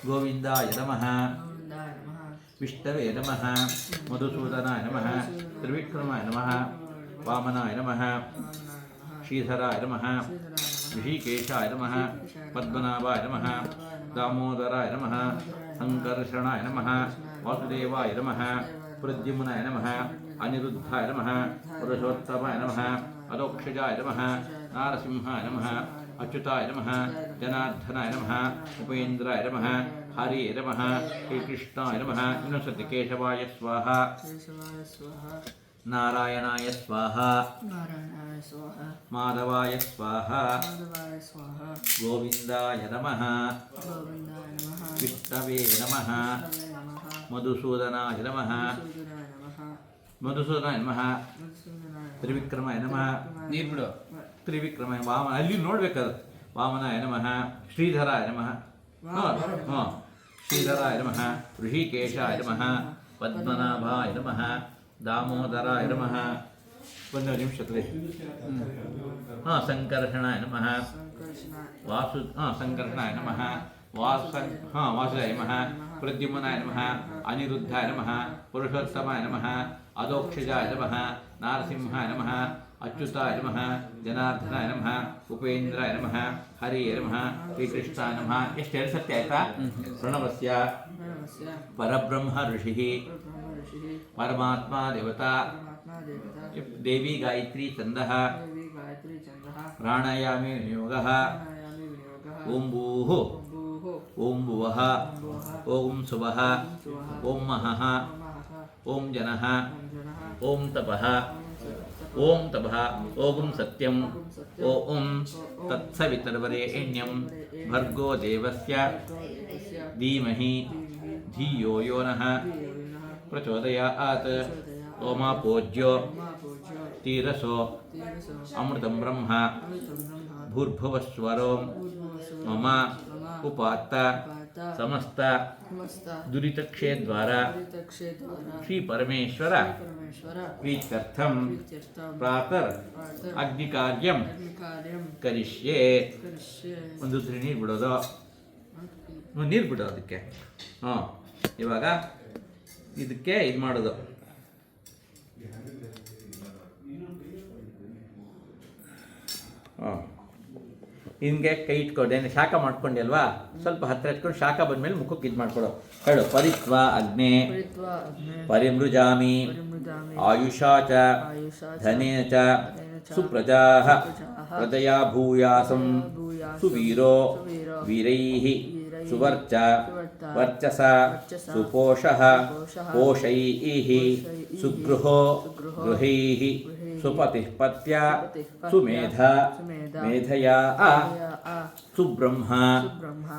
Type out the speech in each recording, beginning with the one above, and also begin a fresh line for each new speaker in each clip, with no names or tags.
ಗೋವಿಂದಾಯ ನಮಃ. ವಿಷ್ಣವೇ ನಮಃ. ಮಧುಸೂದನಾಯ ನಮಃ. ತ್ರಿವಿಕ್ರಮಾಯ ನಮಃ. ವಾಮನಾಯ ನಮಃ. ಶ್ರೀಧರಾಯ ನಮಃ. ಋಷಿಕೇಶಾಯ ನಮಃ. ಪದ್ಮನಾಭಾಯ ನಮಃ. ದಾಮೋದರಾಯ ನಮಃ. ಸಂಕರ್ಷಣಾಯ ನಮಃ. ವಾಸುದೇವಾಯ ನಮಃ. ಪ್ರದ್ಯುಮ್ನಾಯ ನಮಃ. ಅನಿರುದ್ಧಾಯ ನಮಃ. ಪುರುಷೋತ್ತಮಾಯ ನಮಃ. ಅಧೋಕ್ಷಜಾಯ ನಮಃ. ನಾರಸಿಂಹಾಯ ನಮಃ. ಅಚ್ಯುತಾಯ ನಮಃ. ಜನಾರ್ದನಾಯ ನಮಃ. ಉಪೇಂದ್ರಾಯ ನಮಃ. ಹರೇ ನಮಃ. ಶ್ರೀಕೃಷ್ಣಾಯ ನಮಃ. ಇನ್ನೊಂದ್ಸತಿ ಕೇಶವಾಯ ಸ್ವಾಹ. ನಾರಾಯಣಾಯ ಸ್ವಾಹ. ಮಾಧವಾಯ ಸ್ವಾಹ. ಗೋವಿಂದಾಯ ನಮಃ. ವಿಷ್ಣವೇ ನಮಃ. ಮಧುಸೂದನಾಯ ನಮಃ. ಮಧುಸೂದನಾಯ ನಮಃ. ತ್ರಿವಿಕ್ರಮಾಯ ನಮಃ. ನೀರು ಬಿಡು. ತ್ರಿವಿಕ್ರಮಾಯ ವಾಮನ ಅಲ್ಲಿ ನೋಡ್ಬೇಕಾದ್ರೆ ವಾಮನಾಯ ನಮಃ. ಶ್ರೀಧರಾಯ ನಮಃ. ಶ್ರೀಧರಾಯ ನಮಃ. ಋಷಿಕೇಶಾಯ ನಮಃ. ಪದ್ಮನಾಭಾಯ ನಮಃ. ದಾಮೋದರಾಯ ನಮಃ. ಒಂದು ನಿಮಿಷದಲ್ಲಿ ಸಂಕರ್ಷಣಾಯ ನಮಃ. ಸಂಕರ್ಷಣಾಯ ನಮಃ. ವಾಸುದೇವಾಯ ನಮಃ. ಪ್ರದ್ಯುಮ್ನಾಯ ನಮಃ. ಅನಿರುದ್ಧಾಯ ನಮಃ. ಪುರುಷೋತ್ತಮಾಯ ನಮಃ. ಅಧೋಕ್ಷಜಾಯ ನಮಃ. ನಾರಸಿಂಹಾಯ ನಮಃ. ಅಚ್ಯುತಾಯ ನಮಃ. ಜನಾರ್ದನಾಯ ನಮಃ. ಉಪೇಂದ್ರಾಯ ನಮಃ. ಹರೇ ನಮಃ. ಶ್ರೀಕೃಷ್ಣಾಯ ನಮಃ. ಎಷ್ಟು ಹೇಳಿ ಸತ್ಯ ಆಯ್ತಾ? ಪ್ರಣವಸ್ಯ ಪರಬ್ರಹ್ಮ ಋಷಿ ಪರಮಾತ್ಮ ದೇವತಾ ದೇವಿ ಗಾಯತ್ರಿ ಛಂದಃ ಪ್ರಾಣಾಯಾಮಿ ವಿನಿಯೋಗಃ ಓಂ ಭೂಃ ಓಂ ಭುವಃ ಓಂ ಸುವಃ ಓಂ ಮಹಃ ಓಂ ಜನಃ ಓಂ ತಪಃ ಓಂ ತಪಃ ಓಂ ಸತ್ಯಂ ಓಂ ತತ್ಸವಿತರ್ವರೆಣ್ಯಂ ಭರ್ಗೋ ದೇವಸ್ಯ ಧೀಮಹಿ ಧಿಯೋ ಯೋ ನಃ ಪ್ರಚೋದಯಾತ್ ಓಮಾಪೋಜ್ಯೋ ತೀರಸೋ ಅಮೃತಂ ಬ್ರಹ್ಮ ಭೂರ್ಭುವಸ್ವರೋ ಮಮ ಉಪಾತ್ತ ಸಮಸ್ತ ದುರಿತಕ್ಷೇದ್ವಾರ ಶ್ರೀ ಪರಮೇಶ್ವರ ಪ್ರೀತ್ಯರ್ಥಂ ಪ್ರಾತರ್ ಅಗ್ನಿಕಾರ್ಯಂ ಕರಿಷ್ಯೆ. ಒಂದು ನೀರು ಬಿಡೋದು, ನೀರು ಬಿಡೋದು ಅದಕ್ಕೆ. ಇವಾಗ ಇದಕ್ಕೆ ಇದು ಮಾಡೋದು. ಹಿಂಗೆ ಕೈ ಇಟ್ಕೊಂಡು ಶಾಖ ಮಾಡ್ಕೊಂಡೆ ಅಲ್ವಾ, ಸ್ವಲ್ಪ ಹತ್ತಿರ ಇಟ್ಕೊಂಡು ಶಾಖ ಬಂದ್ಮೇಲೆ ಮುಖಕ್ಕೆ ಇದು ಮಾಡ್ಕೊಡು. ಹೇಳು ಪರಿತ್ವ ಅಗ್ನೇ ಪರಿಮೃಜಾಮಿ ಆಯುಷಾ ಚ ಧನೇ ಚ ಸುಪ್ರಜಾ ಪ್ರಜಯಾ ಭೂಯಾಸಂ ಸುವೀರೋ ವೀರೈಃ ಸುವರ್ಚ ವರ್ಚಸ ಸುಪೋಷಃ ಪೋಷೈಃ ಸುಗೃಹೋ ಗೃಹೈಃ ಸುಪತಿಃ ಪತ್ಯಾ ಸುಮೇಧಾ ಮೇಧಯಾ ಸುಬ್ರಹ್ಮ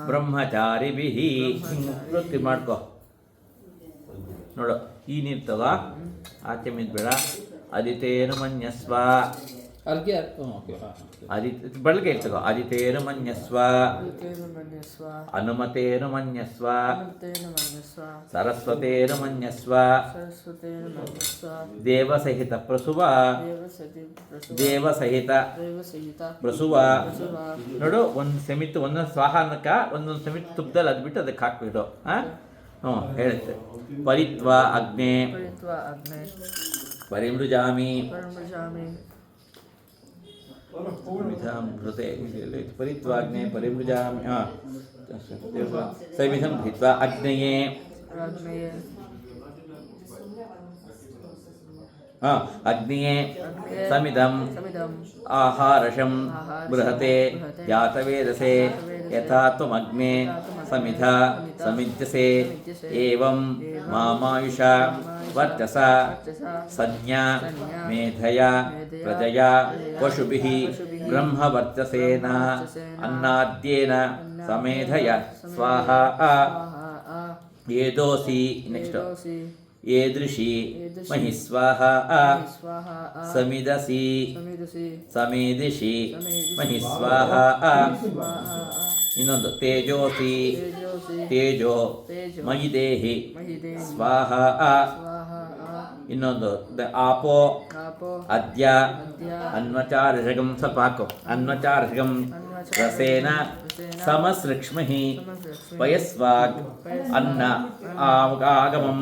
ಬ್ರಹ್ಮಚಾರಿಭಿಃ. ವೃತ್ತಿ ಮಾಡ್ಕೊ ನೋಡು. ಈ ನೀರು ತಗೋ, ಆಚೆ ಮಿದ್ಬೇಡ. ಅದಿತೇನು ಮನ್ಯಸ್ವ ಬಳಕೆ ತಗೋ. ಅದಿತೇನು ಮನ್ಯಸ್ವ ಅನುಮತೇನು ಮನ್ಯಸ್ವ ಸರಸ್ವತೇನು ಮನ್ಯಸ್ವ ದೇವಸಹಿತ ಪ್ರಸುವ ದೇವಸಹಿತ ಪ್ರಸುವ. ನೋಡು, ಒಂದು ಸೆಮಿತ್ತು ಒಂದೊಂದು ಸ್ವಾಹಾನಕ ಒಂದೊಂದು ಸೆಮಿತ್ತು ತುಪ್ಪದಲ್ಲಿ ಅದ್ಬಿಟ್ಟು ಅದಕ್ಕೆ ಹಾಕ್ಬಿಟ್ಟು ಹೇಳುತ್ತೆ. ಪರಿತ್ವ ಅಗ್ನೇ ಪರಿಮೃಜಾಮಿ ಪರಿತ್ವಾಗ್ನೇ ಪರಿಮೃಜಾಮಿ ಸವಿಧಂ ಭಿತ್ವಾ ಅಗ್ನಯೇ ಅಗ್ನಿಯೇ ಸಮಿದಂ ಆಹಾರಶಂ ಬೃಹತೆ ಜಾತವೇದಸೆ ಯಥಾ ತ್ವಮಗ್ನೇ ಸಮಿಧ ಸಮಿಧ್ಯಸೆ ಏವಂ ಮಾಮಾಯುಷ ವರ್ಚಸ ಸಂಜ್ಞಾ ಮೇಧಯ ಪ್ರಜಯಾ ಪಶುಭಿಃ ಬ್ರಹ್ಮವರ್ಚಸೇನ ಅನ್ನಾದ್ಯೇನ ಸಮೇಧಯ ಸ್ವಾಹಾ. ಏದೋಸಿ ನೆಕ್ಸ್ಟ್ ಏದೃಶಿ ಮಹಿಸ್ವಾಹ ಸಮಿದಸಿ ಸಮೇದಿಷಿ ಮಹಿಸ್ವಾಹ. ಇನ್ನೊಂದು ತೇಜೋಸಿ ತೇಜೋ ಮಯಿ ದೇಹಿ ಸ್ವಾಹ. ಇನ್ನೊಂದು ಆಪೋ ಅದ್ಯ ಅನ್ವಚಾರಷಗಂ ಸ್ವಲ್ಪ ಹಾಕು. ಅನ್ವಚಾರಷಗಂ ರಸೇನ ಸಮಸೃಕ್ಷ್ಮಹಿ ಪಯಸ್ವಾಗ್ ಅನ್ನ ಆಗಮಂ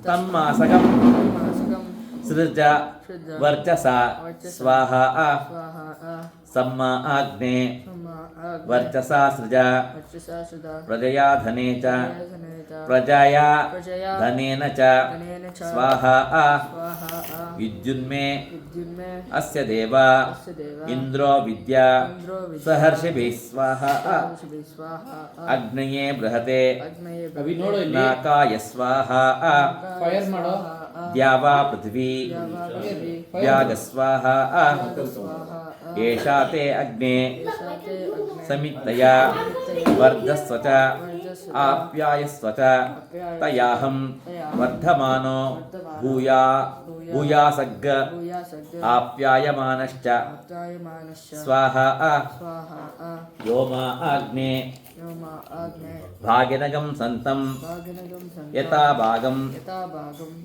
ತನ್ಮಾಸಕಂ ಸೃಜ ವರ್ಚಸ ಸ್ವಾಹ ಸಮ್ಮ ಆಗ್ನೇ ವರ್ಚಸಾ ಸೃಜ ಪ್ರಜಯಾ ಧನೆ ಚ ಪ್ರಜಯಾ ಧನೇನ ಚ ಸ್ವಾಹ ವಿದ್ಯುನ್ಮೇ ಅಸ್ಯ ದೇವ ಇಂದ್ರೋ ವಿದ್ಯಾ ಸಹರ್ಷಿಭಿಃ ಸ್ವಾಹ ಅಗ್ನಯೇ ಬೃಹತೆ ನಾಕಾಯ ಸ್ವಾಹ ದ್ಯಾವಾ ಪೃಥ್ವಿ ವ್ಯಾಗ ಸ್ವಾಹ ಏಷಾ ತೇ ಅಗ್ನೇ ಸಮಿತ್ತಯ ವರ್ಧಸ್ವ ಚ ಆಪ್ಯಾಯಸ್ವ ಚ ತಯಾಹಂ ವರ್ಧಮಾನೋ ಭೂಯಾಸಗ್ಗ ಆಪ್ಯಾಯಮಾನಶ್ಚ ಸ್ವಾಹ ವ್ಯೋಮ ಆಗ್ನೇ ಭಾಗಿನಗಂ ಸಂತಂ ಯಥಾ ಭಾಗಂ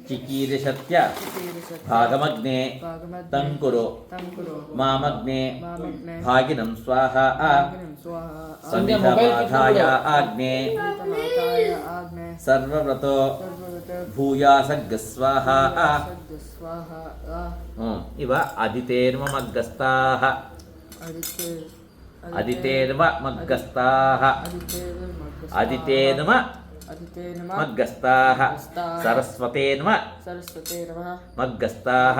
ಚಿಕೀರ್ಷತ್ಯ ಭಾಗಮಗ್ನೇ ತಂಕುರು ಮಾಮಗ್ನೇ ಭಾಗಿನಂ ಸ್ವಾಹ ಸಮಿತಮಾಧಾಯ ಆಗ್ನೇ ಸರ್ವವ್ರತೋ ಭೂಯಾಸಗ್ಗ ಸ್ವಾಹ ಇವ ಅದಿತೇರ್ಮ ಮಗ್ಗಸ್ತಾಹ ಅದಿತೇರ್ಮ ಮಗ್ಗಸ್ತಾಹ ಅದಿತೇರ್ಮ ಮಗ್ಗಸ್ತಾಹ ಸರಸ್ವತೇರ್ಮ ಮಗ್ಗಸ್ತಾಹ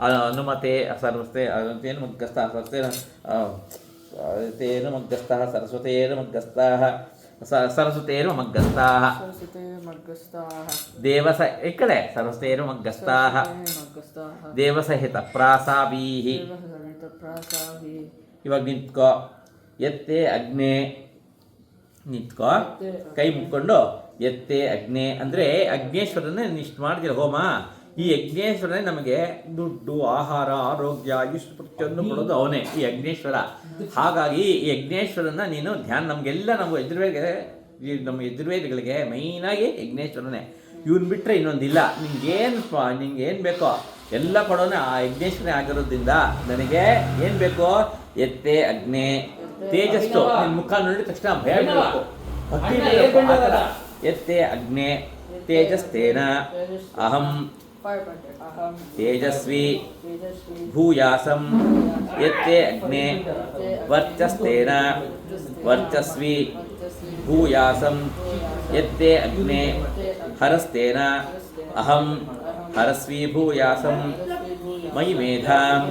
ಅನುಮತೆ ಸರ್ವಸ್ತೆ ಅನುಮತೇನ ಮಗ್ಗಸ್ತಾಹ ಸರ್ವಸ್ತೇನ ಮಗ್ಗಸ್ತಾಹ ಸರ್ವಸ್ತೇನ ಮಗ್ಗಸ್ತಾಹ ಸರಸ್ವತೇನ ಮಗ್ಗಸ್ತಾಹ ದೇವಸ ಈ ಕಡೆ ಸರ್ವಸ್ತೇನ ಮಗ್ಗಸ್ತಾಹ ದೇವಸಹಿತ ಪ್ರಾಸಾವೀಃ ಇವಾಗ ನಿಂತ್ಕೋ ಎತ್ತೆ ಅಗ್ನೇ ನಿಂತ್ಕೋ ಕೈ ಮುಕ್ಕೊಂಡು ಎತ್ತೆ ಅಗ್ನೇ ಅಂದರೆ ಅಗ್ನೇಶ್ವರನೇ ಇಷ್ಟು ಮಾಡಿದಿರ ಹೋಮ. ಈ ಯಜ್ಞೇಶ್ವರನೇ ನಮಗೆ ದುಡ್ಡು ಆಹಾರ ಆರೋಗ್ಯ ಇಷ್ಟು ಪ್ರತಿಯೊಂದು ಕೊಡೋದು ಅವನೇ ಈ ಯಜ್ಞೇಶ್ವರ. ಹಾಗಾಗಿ ಈ ಯಜ್ಞೇಶ್ವರನ ನೀನು ಧ್ಯಾನ ನಮಗೆಲ್ಲ ನಮ್ಮ ಯಜುರ್ವೇದಗಳಿಗೆ ಮೈನಾಗಿ ಯಜ್ಞೇಶ್ವರನೇ. ಇವನು ಬಿಟ್ಟರೆ ಇನ್ನೊಂದಿಲ್ಲ. ನಿಂಗೇನು ಬೇಕೋ ಎಲ್ಲ ಕೊಡೋನೆ ಆ ಯಜ್ಞೇಶ್ವರನೇ ಆಗಿರೋದ್ರಿಂದ ನನಗೆ ಏನು ಬೇಕೋ ಎತ್ತೆ ಅಗ್ನೇ ತೇಜಸ್ಸು ನಿನ್ನ ಮುಖ ನೋಡಿದ ತಕ್ಷಣ ಭಯ ಬೀಳಬೇಕು, ಭಕ್ತಿ ಬೀಳಬೇಕು. ಎತ್ತೆ ಅಗ್ನೇ ತೇಜಸ್ತೇನ ಅಹಂ ತೇಜಸ್ವಿ ಭೂಯಾಸಂ ಎತ್ತೆ ಅಗ್ನೇ ವರ್ಚಸ್ತೇನ ವರ್ಚಸ್ವಿ ಭೂಯಾಸಂ ಎತ್ತೆ ಅಗ್ನೇ ಹರಸ್ತೇನ ಅಹಂ ಹರಸ್ವಿ ಭೂಯಾಸಂ ಮಯಿ ಮೇಧಾಂ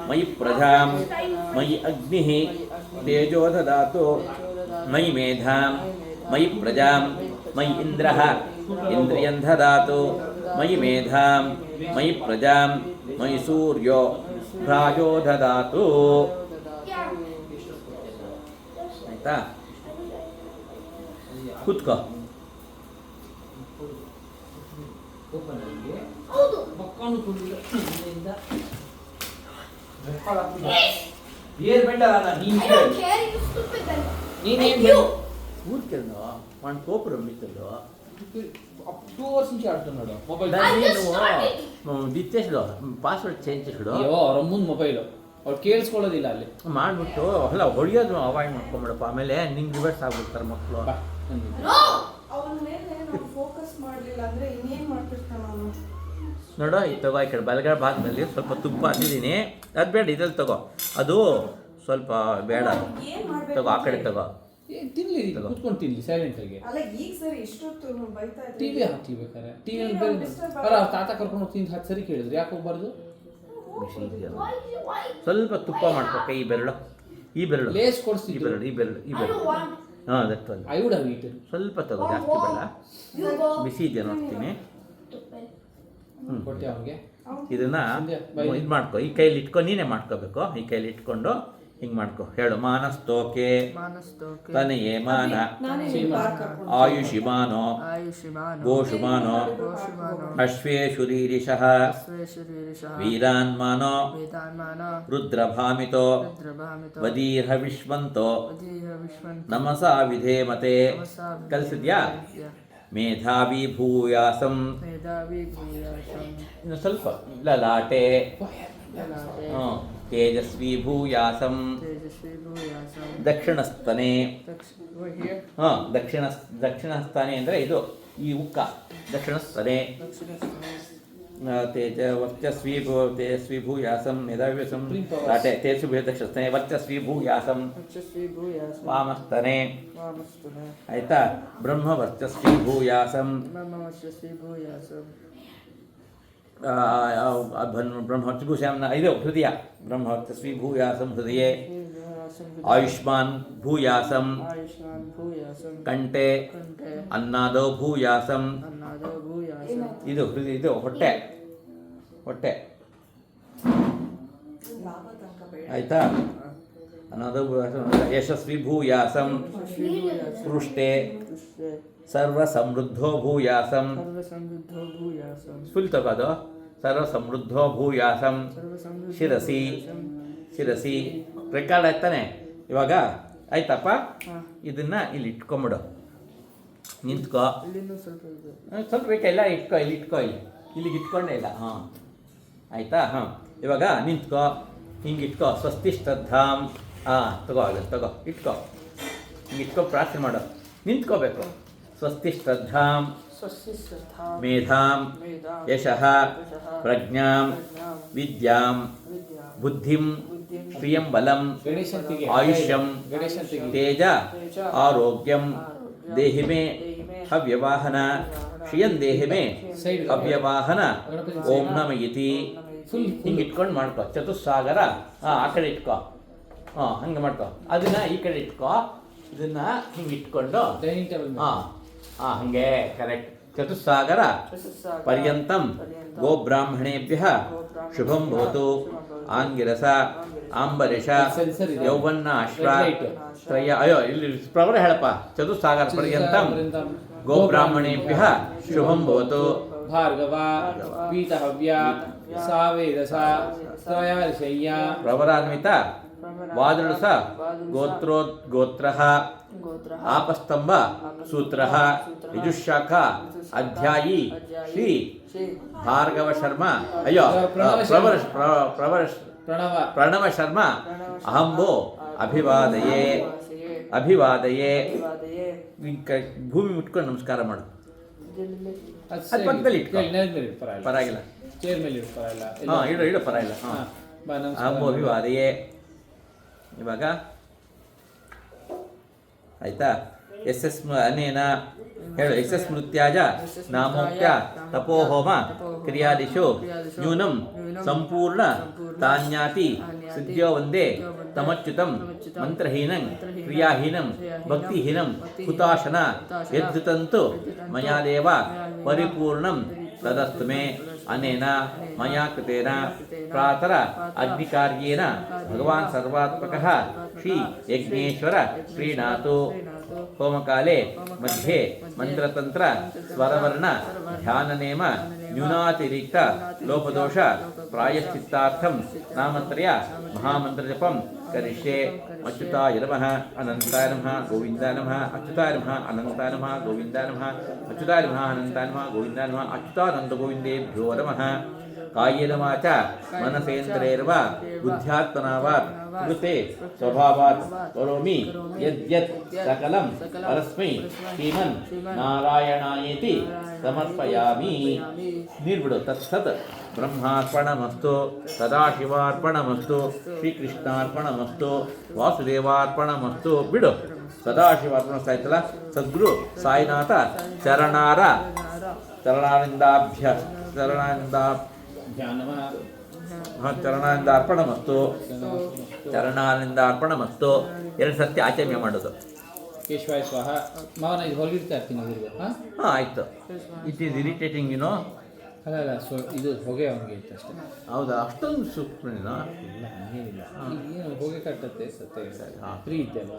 ಮಯಿ ಪ್ರಜಾಂ ಮಯಿ ಅಗ್ನಿಃ ತೇಜೋ ದದಾತು ಮಯಿ ಮೇಧಾಂ ಮಯಿ ಪ್ರಜಾಂ ಮಯಿ ಇಂದ್ರಃ ಇಂದ್ರಿಯಂ ದದಾತು ಮಯಿ ಮೇಧಾಂ ಮಯಿ ಪ್ರಜಾಂ ಮಯಿ ಸೂರ್ಯೋ ಭ್ರಾಜೋ ದದಾತು. ಆಯ್ತಾ? ಕೂತ್ಕೋ. ఊరికెళ్ళో మన కోపురం మిత్రుడు 2 hours నుంచి ఆడుతున్నాడు మొబైల్. ದಿತ್ತೇಶು ಪಾಸ್ವರ್ಡ್ ಚೇಂಜ್ చేసాడు.
ಅವ್ರ ಮುಂದೆ ಮೊಬೈಲು ಅವ್ರು ಕೇಳಿಸ್ಕೊಳ್ಳೋದಿಲ್ಲ. ಅಲ್ಲಿ
ಮಾಡಿಬಿಟ್ಟು ಅಲ್ಲ ಹೊಡಿಯೋದು ಅವಾಯ್ಡ್ ಮಾಡ್ಕೊಂಬಿಡಪ್ಪ. ಆಮೇಲೆ ನಿಂಗೆ ರಿವರ್ಸ್ ಆಗ್ಬಿಡ್ತಾರೆ ಮಕ್ಕಳು. ನೋಡೋ ಈ ತಗೋ, ಈ ಕಡೆ ಬಲಗಡೆ ಭಾಗದಲ್ಲಿ ಸ್ವಲ್ಪ ತುಪ್ಪ ಹಾಕಿದ್ದೀನಿ. ಅದು ಬೇಡ, ಇದ್ರಲ್ಲಿ ತಗೋ. ಅದು ಸ್ವಲ್ಪ ಬೇಡ, ತಗೋ ಆ ಕಡೆ ತಗೋ.
ತಿನ್ಲಿ, ಕೂತ್ಕೊಂಡು ತಿನ್ಲಿ ಸೈಲೆಂಟಾಗಿ. ಟಿವಿ ಹಾಕಿ ಬೇಕಾರೆ ಟಿವಿ ತಾತ ಕರ್ಕೊಂಡು ಹೋಗ್ತೀನಿ 10 ಸರಿ ಕೇಳಿದ್ರು ಯಾಕೆ ಹೋಗ್ಬಾರ್ದು?
ಸ್ವಲ್ಪ ತುಪ್ಪ ಮಾಡ್ಕೋ. ಕೈ ಬೆರಳು, ಈ ಬೆರಳು
ಲೇಸ್ ಕೊಡಿಸ್ತೀವಿ.
ಈ ಬೆರಳು, ಈ ಬೆರಳು, ಈ ಬೆರಳು. ಹಾಂ, ದಟ್ಟು ಅಲ್ಲಿ
ಐ ವುಡ್ ಹ್ಯಾವ್ ಈಟನ್.
ಸ್ವಲ್ಪ ತಗೋ, ಜಾಸ್ತಿ ಬೇಡ. ಬಿಸಿ ಇದೆಯಾ ನೋಡ್ತೀನಿ.
ಕೊಟ್ಟೆ ಅವನಿಗೆ.
ಇದನ್ನ ಇದು ಮಾಡ್ಕೊ. ಈ ಕೈಲಿ ಇಟ್ಕೊ, ನೀನೇ ಮಾಡ್ಕೋಬೇಕು. ಈ ಕೈಲಿ ಇಟ್ಕೊಂಡು ಹಿಂಗೆ ಮಾಡ್ಕೊ. ಹೇಳು. ಮಾನಸ್ತೋಕೆ ತನಯೇ ಮಾನ ಆಯುಷಿಮಾನೋ ಗೋಷುಮಾನೋ ಅಶ್ವೇಶುರೀರಿಷಃ ವೀರಾನ್ಮಾನೋ ರುದ್ರಭಾಮಿತೋ ವದೀರ್ಹವಿಶ್ವಂತೋ ನಮಸಾ ವಿಧೇಮತೆ. ಕಲಿಸಿದ್ಯಾ? ಮೇಧಾವಿ ಭೂಯಾಸಂ. ಇನ್ನು ಸ್ವಲ್ಪ ಲಲಾಟೆ
ललाटे
ತೇಜಸ್ವಿ ಭೂಯಾಸಂ
तेजस्वी भूयासं
ದಕ್ಷಿಣಸ್ತನೆ
over here
ದಕ್ಷಿಣಸ್ಥಾನೆ ಅಂದರೆ ಇದು ಈ ಉಕ್ಕ ದಕ್ಷಿಣಸ್ತನೆ ತೇಜಸ್ವಿ ಭೂಯಾಸಂ ಮೇಧಾವ್ಯಸಂ ರಾಟೆ ತೇಜಸ್ವಿ ದಕ್ಷಿಣಸ್ತನೆ ವರ್ಚಸ್ವಿ ಭೂಯಾಸಂ
वर्चस्वी भूयासं
ವಾಮಸ್ತನೆ
वामस्तने
ಆಯ್ತಾ ಬ್ರಹ್ಮ ವರ್ಚಸ್ವಿ ಭೂಯಾಸಂ
ब्रह्म वर्चस्वी भूयासं
ಬ್ರಹ್ಮಭೂಷಾಂನ ಇದು ಹೃದಯ ಬ್ರಹ್ಮವರ್ಚಸ್ವಿ ಭೂಯಾಸಂ ಹೃದಯೇ ಆಯುಷ್ಮಾನ್ ಭೂಯಾಸಂ
आयुष्मान भूयासं
ಕಂಠೆ
कंठे
ಅನ್ನಾದೋ ಭೂಯಾಸಂ
अन्नादो भूयासं
ಇದು ಹೃದಯ ಇದು ಹೊಟ್ಟೆ ಹೊಟ್ಟೆ ಆಯ್ತಾ ಅನ್ನಾದೋ ಭೂಯಾಸಂ ಯಶಸ್ವಿ ಭೂಯಾಸಂ
यशस्वी भूयासं
ಪೃಷ್ಠೆ
पुष्टे
ಸರ್ವ ಸಮೃದ್ಧೋ ಭೂಯಾಸಂ
सर्वसमृद्धो भूयासं
ಫುಲ್ ತಗೋದು ಸರ್ವ ಸಮೃದ್ಧೋ ಭೂಯಾಸಂ
सर्वसमृद्धो
ಶಿರಸಿ
भूयासं
ಶಿರಸಿ ರೆಕಾರ್ಡ್ ಆಯ್ತಾನೆ ಇವಾಗ ಆಯ್ತಪ್ಪ
ಹಾಂ
ಇದನ್ನ ಇಲ್ಲಿ ಇಟ್ಕೊಂಬಿಡು ನಿಂತ್ಕೋ
ಇಲ್ಲಿಂದ ಸ್ವಲ್ಪ ಇದೆ
ಸ್ವಲ್ಪ ಬೇಕಿಲ್ಲ ಇಟ್ಕೋ ಇಲ್ಲಿ ಇಟ್ಕೋ ಇಲ್ಲಿಗೆ ಇಟ್ಕೊಂಡೇ ಇಲ್ಲ ಹಾಂ ಆಯ್ತಾ ಹಾಂ ಇವಾಗ ನಿಂತ್ಕೋ ಹಿಂಗೆ ಇಟ್ಕೋ ಸ್ವಸ್ತಿ ಶ್ರದ್ಧಾಂ ಹಾಂ ತಗೋ ಅದನ್ನು ತಗೋ ಇಟ್ಕೋ ಹಿಂಗೆ ಇಟ್ಕೊ ಪ್ರಾರ್ಥನೆ ಮಾಡು ನಿಂತ್ಕೋಬೇಕು ಸ್ವಸ್ತಿ ಶ್ರದ್ಧಾಂ
स्वस्ति श्रद्धा
ಮೇಧಾಂ
मेधा
ಯಶಃ
यशः
ಪ್ರಜ್ಞಾಂ
प्रज्ञां
ವಿದ್ಯಾಂ
विद्या
ಬುದ್ಧಿಂ
बुद्धिं
ಶ್ರಿಯಂ ಬಲಂ
ಗಣೇಶಂತಿಗೆ
ಆಯುಷ್ಯಂ
ಗಣೇಶಂತಿಗೆ
ತೇಜ ಆರೋಗ್ಯಂ ದೇಹಿ ಮೇ ಹವ್ಯವಾಹನ ಶ್ರಿಯಂ ದೇಹಿ ಮೇ
ಸೈಡ್
ಹವ್ಯವಾಹನ ಓಂ ನಮ ಇತಿ
ಫುಲ್
ಹಿಂಗೆ ಇಟ್ಕೊಂಡು ಮಾಡ್ಕೊ ಚತುಸ್ಸಾಗರ ಹಾಂ ಆ ಕಡೆ ಇಟ್ಕೋ ಹಾಂ ಹಂಗೆ ಮಾಡ್ಕೊ ಅದನ್ನ ಈ ಕಡೆ ಇಟ್ಕೋ ಇದನ್ನ ಹಿಂಗೆ ಇಟ್ಕೊಂಡು
ಡೈನಿಂಗ್ ಟೇಬಲ್
ಹಾಂ ಹಾಂ ಹಂಗೆ ಕರೆಕ್ಟ್ ಚತುಸ್ಸಾಗರ
चतुस्सागरं
ಪರ್ಯಂತಂ ಗೋಬ್ರಾಹ್ಮಣೇಭ್ಯ ಶುಭಂ ಭವತು ಆಂಗಿರಸ ಆಂಬರೀಷ
ಸರಿ, ಸರಿ.
ಯೌವನ್ನ ಅಶ್ವ
Red light.
ತ್ರಯ ಅಯ್ಯೋ ಇಲ್ಲಿ ಪ್ರವರ ಹೇಳಪ್ಪ ಚತುಸ್ಸಾಗರ ಪರ್ಯಂತಂ ಗೋಬ್ರಾಹ್ಮಣೇಭ್ಯ ಶುಭಂ ಭವತು
ಭಾರ್ಗವ ಪೀತಹವ್ಯ ಸಾವೇದಸ ತ್ರಯಾರ್ಷಯ್ಯ
ಪ್ರವರಾನ್ವಿತ ವಾದೃಸ ಗೋತ್ರ
गोत्रः
ಆಪಸ್ತಂಭ ಸೂತ್ರ ಯಜುಶಾಖ ಅಧ್ಯಾಯಿ ಶ್ರೀ
श्री
ಭಾರ್ಗವ ಶರ್ಮ ಅಯ್ಯೋ
ಪ್ರಣವ
ಪ್ರವರ
ಶರ್ಮ.
ಪ್ರವರ
ಪ್ರಣವ
ಪ್ರಣವ ಶರ್ಮ ಅಹಂಬೋ ಅಭಿವಾದಯೇ ಅಭಿವಾದಯೇ
अभिवादये
ಭೂಮಿ ಮುಟ್ಕೊಂಡು ನಮಸ್ಕಾರ ಮಾಡು
दिल्ली
ಅದು
ಅದ್ ಪಕ್ಕದಲ್ಲಿ ಇಟ್ಕೊ.
ನೆಲದ ಮೇಲೆ ಇಡು, ಪರವಾಗಿಲ್ಲ
ಪರವಾಗಿಲ್ಲ
ಚೇರ್ ಮೇಲೆ ಇಡು, ಪರವಾಗಿಲ್ಲ
ಹಾಂ ಇಡು ಪರವಾಗಿಲ್ಲ
ಹಾ,
ಹಾಂ
ಬಾ, ನಮಸ್ಕಾರ
ಅಹಂಬೋ
ಮಾಡು.
ಅಭಿವಾದಯೇ ಇವಾಗ ಆಯ್ತಾ ಅನೇನ ಹೇಳು ಸ್ಮೃತ್ಯಾಜ ನಾಮೋಕ್ತ್ಯ ತಪೋಹೋಮ ಕ್ರಿಯಾದಿಷು ನ್ಯೂನಂ ಸಂಪೂರ್ಣ ತಾನ್ಯಾತಿ ಸಿದ್ಧೋ ವಂದೇ ತಮಚ್ಯುತಂ ಮಂತ್ರಹೀನಂ ಕ್ರಿಯಾಹೀನಂ ಭಕ್ತಿಹೀನಂ ಹುತಾಶನ ಯದ್ಧೃತಂತು ಮಯಾದೇವ ಪರಿಪೂರ್ಣಂ ತದಸ್ತು ಮೇ ಅನೇನ ಮಯಾ ಕೃತೇನ ಪ್ರಾತರ ಅಗ್ನಿಕಾರ್ಯೇನ ಭಗವಾನ್ ಸರ್ವಾತ್ಮಕಃ ಶ್ರೀ ಯಜ್ಞೇಶ್ವರ ಪ್ರೀಣಾತು ಹೋಮಕಾಲೆ ಮಧ್ಯೆ ಮಂತ್ರತಂತ್ರ ಸ್ವರವರ್ಣ ಧ್ಯಾನನೇಮ ನ್ಯೂನಾತಿರಿಕ್ತ ಲೋಪದೋಷ ಪ್ರಾಯಶ್ಚಿತ್ತಾರ್ಥಂ ನಾಮತ್ರಯ ಮಹಾಮಂತ್ರಜಪಂ ಕರಿಷ್ಯೆ ಅಚ್ಯುತಾಯ ನಮಃ ಅನಂತಾಯ ನಮಃ ಗೋವಿಂದಾಯ ನಮಃ ಅಚ್ಯುತಾಯ ನಮಃ ಅನಂತಾಯ ನಮಃ ಗೋವಿಂದಾಯ ನಮಃ ಅಚ್ಯುತಾಯ ನಮಃ ಅನಂತಾಯ ನಮಃ ಗೋವಿಂದಾಯ ನಮಃ ಅಚ್ಯುತಾನಂದ ಗೋವಿಂದೇಭ್ಯೋ ನಮಃ ಕಾಯೇನ ವಾಚ ಮನಸೇಂದ್ರೇರ್ವ ಬುದ್ಧ್ಯಾತ್ಮನಾ ವಾ ಕೃತೆ ಸ್ವಭಾವಾತ್ ಕರೋಮಿ ಯದ್ಯತ್ ಸಕಲಂ ಪರಸ್ಮೈ ಶ್ರೀಮನ್ ನಾರಾಯಣಾಯೇತಿ ಸಮರ್ಪಯಾಮಿ. ನೀರು ಬಿಡು. ತತ್ಸತ್ ಬ್ರಹ್ಮಾರ್ಪಣಮಸ್ತು, ಸದಾಶಿವಾರ್ಪಣಮಸ್ತು, ಶ್ರೀಕೃಷ್ಣಾರ್ಪಣಮಸ್ತು, ವಾಸುದೇವಾರ್ಪಣಮಸ್ತು. ಬಿಡು. ಸದಾಶಿವಾರ್ಪಣ ಆಯ್ತಲ್ಲ. ಸದ್ಗುರು ಸಾಯಿನಾಥ ಚರಣಾರ ಚರಣಾನಂದಾಭ್ಯ ಚರಣಾನಂದ ಅರ್ಪಣಮಸ್ತು, ಚರಣಾನಂದ ಅರ್ಪಣಮಸ್ತು. ಎರಡು ಸತ್ಯ ಆಚರಣೆ ಮಾಡೋದು.
ಕೇಶವಾಯ ಸ್ವಾಹ. ಮಾವನ ಇದು ಹೊಲಿಡ್ತಾ ಇರ್ತೀನಿ ಅವರಿಗೆ. ಹಾಂ
ಹಾಂ ಆಯಿತು. It is irritating YONO.
ಅಲ್ಲ ಇದು ಹೊಗೆ ಅವನಿಗೆ ಇತ್ತು ಅಷ್ಟೇ.
ಹೌದಾ? ಅಷ್ಟೊಂದು ಸೂಕ್ಷ್ಮ
ಇಲ್ಲ ಹಂಗೇನಿಲ್ಲ. ಏನು ಹೊಗೆ ಕಟ್ಟತ್ತೆ ಸತ್ಯ. ಫ್ರೀ ಇದ್ದಲ್ಲ.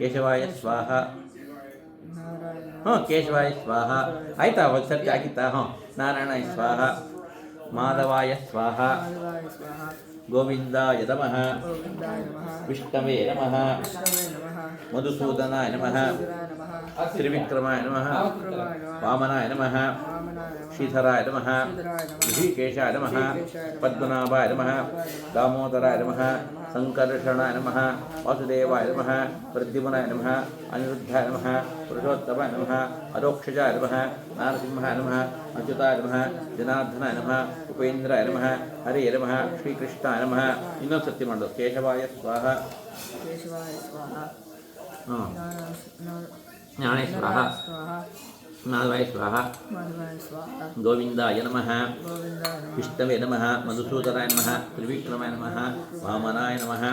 ಕೇಶವಾಯ ಸ್ವಾಹ.
नारायण
ಹಾಂ ಕೇಶವಾಯ ಸ್ವಾಹ ಆಯ್ತಾ? ಒಂದು ಸರ್ತಿ ಆಗಿತ್ತಾ? ಹಾಂ. ನಾರಾಯಣಾಯ ಸ್ವಾಹ, ಮಾಧವಾಯ ಸ್ವಾಹ,
माधवाय स्वाहा
ಗೋವಿಂದಾಯ ನಮಃ,
गोविन्दाय नमः
ವಿಷ್ಣವೇ ನಮಃ,
विष्णवे नमः
ಮಧುಸೂದನಾಯ ನಮಃ,
सूराय नमः
ತ್ರಿವಿಕ್ರಮಾಯ ನಮಃ,
विक्रमाय नमः
ವಾಮನಾಯ ನಮಃ,
वामनाय
ಶ್ರೀಧರಾಯ ನಮಃ ಋಷಿಕೇಶಾಯ ನಮಃ ಪದ್ಮನಾಭಾಯ ನಮಃ ದಾಮೋದರಾಯ ನಮಃ ಸಂಕರ್ಷಣಾಯ ನಮಃ ವಾಸುದೇವಾಯ ನಮಃ ಪ್ರದ್ಯುಮ್ನಾಯ ನಮಃ ಅನಿರುದ್ಧಾಯ ನಮಃ ಪುರುಷೋತ್ತಮಾಯ ನಮಃ ಅರೋಕ್ಷಜಾಯ ನಮಃ ನಾರಸಿಂಹಾಯ ನಮಃ ಅಚ್ಯುತಾಯ ನಮಃ ಜನಾರ್ದನಾಯ ನಮಃ ಉಪೇಂದ್ರಾಯ ನಮಃ ಹರಿಯ ನಮಃ ಶ್ರೀಕೃಷ್ಣಾಯ ನಮಃ ಇನ್ನೊಂದು ಸತ್ಯ ಮಾಡೋದು ಕೇಶವಾಯ ಸ್ವಾಹ
ಕೇಶವಾಯ ಸ್ವಾಹ
ಹಾಂ
ಜ್ಞಾನ
ಜ್ಞಾನೇಶ್ವರ
ಸ್ವಾಹ
ಮಾಧವಾಯ ಸ್ವಾಹ
ಮಾಧವಾಯ ಸ್ವಾಹ
ಗೋವಿಂದಾಯ ನಮಃ
ಗೋವಿಂದಾಯ ನಮಃ
ವಿಷ್ಣವೇ ನಮಃ ಮಧುಸೂದನಾಯ ನಮಃ ತ್ರಿವಿಕ್ರಮಾಯ ನಮಃ ವಾಮನಾಯ ನಮಃ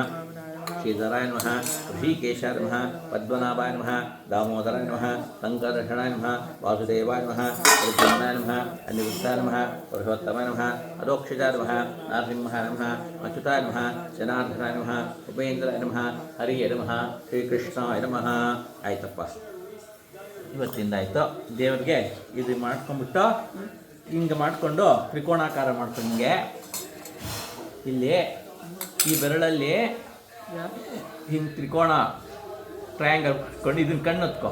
ಶ್ರೀಧರಾಯ ನಮಃ ಋಷಿಕೇಶಾಯ ನಮಃ ಪದ್ಮನಾಭಾಯ ನಮಃ ದಾಮೋದರಾಯ ನಮಃ ಸಂಕರ್ಷಣಾಯ ನಮಃ ವಾಸುದೇವಾಯ ನಮಃ ಪ್ರದ್ಯುಮ್ನಾಯ ನಮಃ ಅನಿರುದ್ಧಾಯ ನಮಃ ಪುರುಷೋತ್ತಮಾಯ ನಮಃ ಅರೋಕ್ಷಜಾಯ ನಮಃ ನಾರಸಿಂಹಾಯ ನಮಃ ಅಚ್ಯುತಾಯ ನಮಃ ಜನಾರ್ದನಾಯ ನಮಃ ಉಪೇಂದ್ರಾಯ ನಮಃ ಹರಿಯ ನಮಃ ಶ್ರೀಕೃಷ್ಣಾಯ ನಮಃ. ಆಯ್ತಪ್ಪ, ಇವತ್ತಿಂದ ಆಯಿತು. ದೇವರಿಗೆ ಇದು ಮಾಡ್ಕೊಂಡ್ಬಿಟ್ಟು ಹಿಂಗೆ ಮಾಡಿಕೊಂಡು ತ್ರಿಕೋಣಾಕಾರ ಮಾಡ್ಕೊಂಡು ಹಿಂಗೆ ಇಲ್ಲಿ ಈ ಬೆರಳಲ್ಲಿ ಹಿಂಗೆ ತ್ರಿಕೋಣ ಟ್ರಯಾಂಗಲ್ ಇಟ್ಕೊಂಡು ಇದನ್ನು ಕಣ್ಣೊತ್ಕೊ,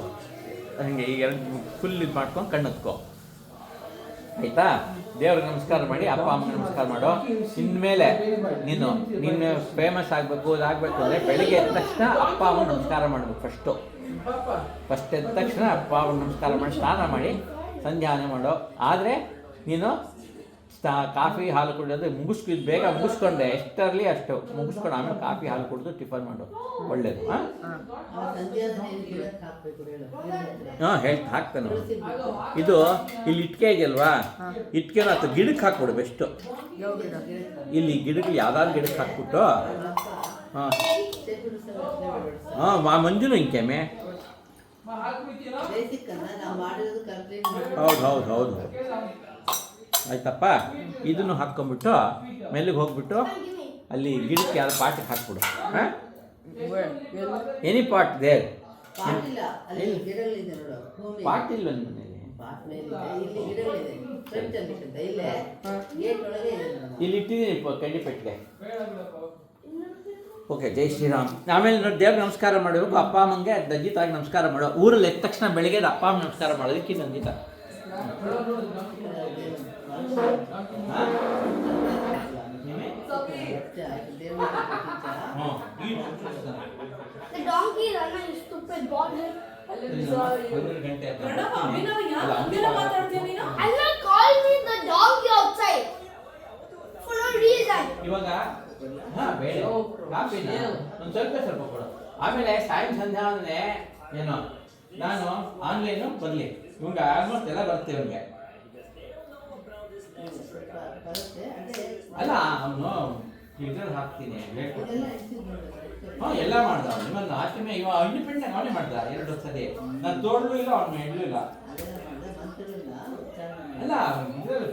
ಹಾಗೆ ಈಗ ಎರಡು ಫುಲ್ ಇದು ಮಾಡ್ಕೊಂಡು ಕಣ್ಣೊತ್ಕೊ. ಆಯಿತಾ? ದೇವ್ರಿಗೆ ನಮಸ್ಕಾರ ಮಾಡಿ, ಅಪ್ಪ ಅಮ್ಮಗೆ ನಮಸ್ಕಾರ ಮಾಡು. ಇನ್ಮೇಲೆ ನೀನು ಫೇಮಸ್ ಆಗಬೇಕು, ಇದಾಗಬೇಕು ಅಂದರೆ ಬೆಳಿಗ್ಗೆ ಎದ್ದ ತಕ್ಷಣ ಅಪ್ಪ ಅಮ್ಮಗೆ ನಮಸ್ಕಾರ ಮಾಡಬೇಕು. ಫಸ್ಟ್ ಎದ್ದ ತಕ್ಷಣ ಅಪ್ಪ ಅಮ್ಮಗೆ ನಮಸ್ಕಾರ ಮಾಡಿ ಸ್ನಾನ ಮಾಡಿ ಸಂಧ್ಯಾನೆ ಮಾಡೋ. ಆದರೆ ನೀನು ಕಾಫಿ ಹಾಲು ಕುಡಿಯೋದು ಬೇಗ ಮುಗಿಸ್ಕೊಂಡೆ, ಎಷ್ಟರಲ್ಲಿ ಅಷ್ಟು ಮುಗಿಸ್ಕೊಂಡು ಆಮೇಲೆ ಕಾಫಿ ಹಾಲು ಕುಡಿದು ಟಿಫನ್ ಮಾಡು, ಒಳ್ಳೇದು. ಹಾಂ ಹಾಕ್ತಾನೆ. ಇದು ಇಲ್ಲಿ ಇಟ್ಕೆ ಇದೆಯಲ್ವಾ, ಇಟ್ಕೆನ ಅಥವಾ ಗಿಡಕ್ಕೆ ಹಾಕ್ಬಿಡು ಬೆಸ್ಟು. ಇಲ್ಲಿ ಗಿಡಕ್ಕೆ ಯಾವ್ದಾದ್ರು ಗಿಡಕ್ಕೆ ಹಾಕ್ಬಿಟ್ಟು ಮಂಜುನು ಹಿಂಗೆಮ್ಮೆ. ಹೌದು ಆಯ್ತಪ್ಪ. ಇದನ್ನು ಹಾಕ್ಕೊಂಬಿಟ್ಟು ಮೆಲ್ಲಿಗೆ ಹೋಗ್ಬಿಟ್ಟು ಅಲ್ಲಿ ಗಿಡಕ್ಕೆ ಯಾರು ಪಾಟಿಗೆ ಹಾಕ್ಬಿಡು. ಹಾಂ, ಎನಿ ಪಾಟ್ ದೇರ್. ಪಾಟ್ ಇಲ್ಲ ಮನೇಲಿ, ಇಲ್ಲಿ ಇಟ್ಟಿದ್ದೀನಿ ಕಡ್ಡಿ ಪೆಟ್ಟಿಗೆ. ಓಕೆ, ಜೈ ಶ್ರೀರಾಮ್. ಆಮೇಲೆ ನೋಡಿ ದೇವ್ರಿಗೆ ನಮಸ್ಕಾರ ಮಾಡಬೇಕು. ಅಪ್ಪ ಅಮ್ಮಂಗೆ ದಂಜಿತಾಗಿ ನಮಸ್ಕಾರ ಮಾಡೋ. ಊರಲ್ಲಿ ಎದ್ದ ತಕ್ಷಣ ಬೆಳಿಗ್ಗೆ ಅಪ್ಪ ಅಮ್ಮ ನಮಸ್ಕಾರ ಮಾಡೋದಕ್ಕೆ ದಂಜಿತ.
The donkey is a stupid ball. Allah called me the donkey outside for no reason.
ಇವಾಗ ಬೇಡ ಕಾಫಿನ ಒಂದು ಸ್ವಲ್ಪ ಕೊಡು. ಆಮೇಲೆ ಸಂಧ್ಯಾ ಅಂದರೆ ಏನು, ನಾನು ಆನ್ಲೈನು ಬರಲಿ ಇವಾಗ ಆಲ್ಮೋಸ್ಟ್ ಎಲ್ಲ ಬರುತ್ತೆ ಇವನಿಗೆ. ಅಲ್ಲ ಅವನು ಇದ್ರಲ್ಲಿ ಹಾಕ್ತೀನಿ ಎಲ್ಲ ಮಾಡ್ದ. ನಿಮ್ಮನ್ನು ಆಚಮೆ ಇವಾಗ ಇಂಡಿಪೆಂಡೆಂಟ್ ಅವನೇ ಮಾಡ್ದ 2 ಸತಿ. ನಾನು ತೋಡ್ಲು ಇಲ್ಲ, ಅವನು ಹೆಡ್ಲು ಇಲ್ಲ. ಅಲ್ಲ ಇದ್ರಲ್ಲಿ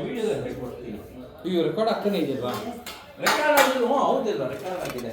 ವಿಡಿಯೋದಲ್ಲಿ ಹೇಳ್ಕೊಡ್ತೀನಿ.
ಈಗ ರೆಕಾರ್ಡ್ ಆಗ್ತಾನೆ ಇದೆಯಲ್ವಾ?
ರೆಕಾರ್ಡ್ ಆಗಿಲ್ಲ. ಹೌದಿಲ್ವಾ, ರೆಕಾರ್ಡ್ ಆಗಿದೆ.